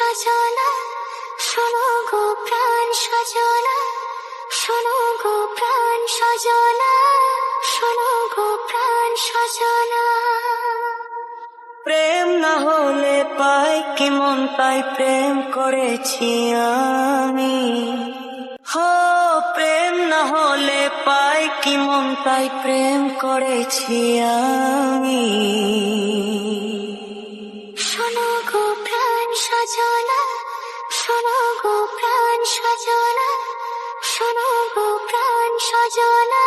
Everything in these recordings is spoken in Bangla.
সজনা, শোনো গো প্রাণ সজনা, শোনো গো প্রাণ সজনা, শোনো গো প্রাণ সজনা। প্রেম না হলে পাই কি মন, তাই প্রেম করেছি আমি। হো প্রেম না হলে পাই কি মন, তাই প্রেম করেছি আমি। শোনো গো প্রাণ সজনা, শোনো গো প্রাণ সজনা, শোনো গো প্রাণ সজনা,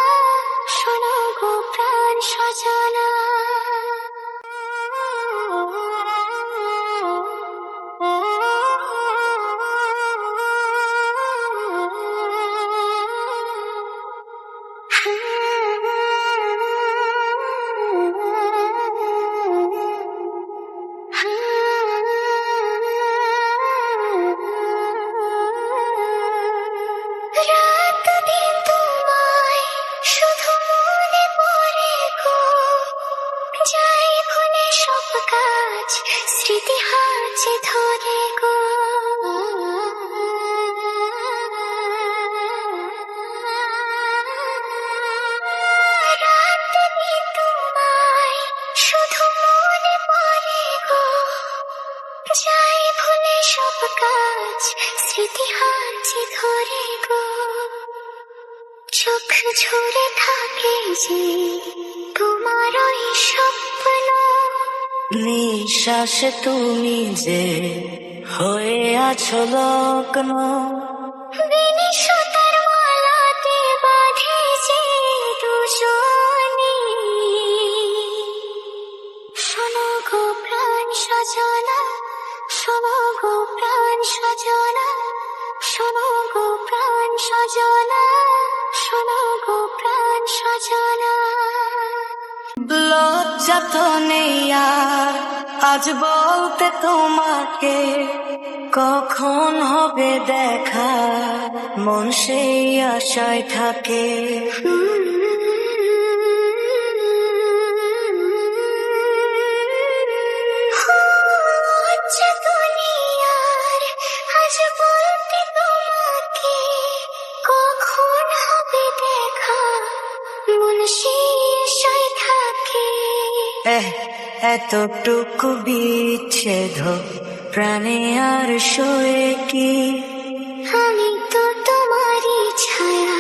শোনো গো প্রাণ সজনা। রাত দিন তোমায় শুধু মনে পড়ে গো, যাই ভুলে সব কাজ স্মৃতি হাতে ধরে গো। রাত দিন তোমায় শুধু মনে পড়ে গো, যাই ভুলে সব কাজ স্মৃতি হাতে ধরে গো। চোখ ঝরে থাকে যে তোমার ওই স্বপ্ন, নিঃশ্বাসে তুমি যে হয়ে আছো লগ্ন। বেনি সুতার মালাতে বাঁধে যে দুজনে। শোনো গো প্রাণ সজনা, শোনো গো প্রাণ সজনা, শোনো গো প্রাণ সজনা, শোনো গো প্রাণ সজনা। লজ্জা তো নেই আর আজ বলতে তোমাকে, কখন হবে দেখা মন সেই আশায় থাকে। লজ্জা তো নেই আর আজ বলতে তোমাকে, কখন হবে দেখা মন সেই আশায় থাকে। এতটুকু বিচ্ছেদ প্রাণে আর সয়ে কি, আমি তো তোমারই ছায়া,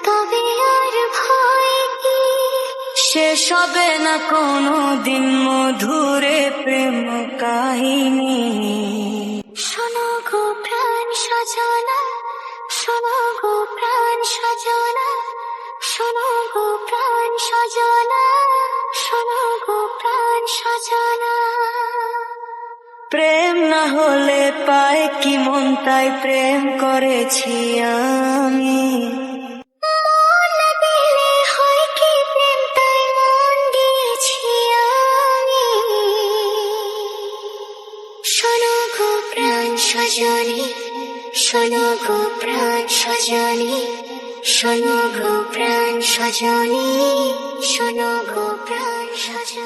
তবে আর ভয় কি। শেষ হবে না কোনো দিন মধুরে প্রেম কাহিনী। শোনো গো প্রাণ সজনা, শোনো গো প্রাণ সজনা, শোনো গো প্রাণ সজনা, শোনো গো প্রাণ সজনা। প্রেম না হলে পায় কি মন, তাই প্রেম করেছি আমি। মন দিলে হয় কি প্রেম, তাই মন দিয়েছি আমি। শোনো গো প্রাণ সজনী, শোনো গো প্রাণ সজনী, শোনো গো প্রাণ সজনী, শোনো গো প্রাণ সজনী।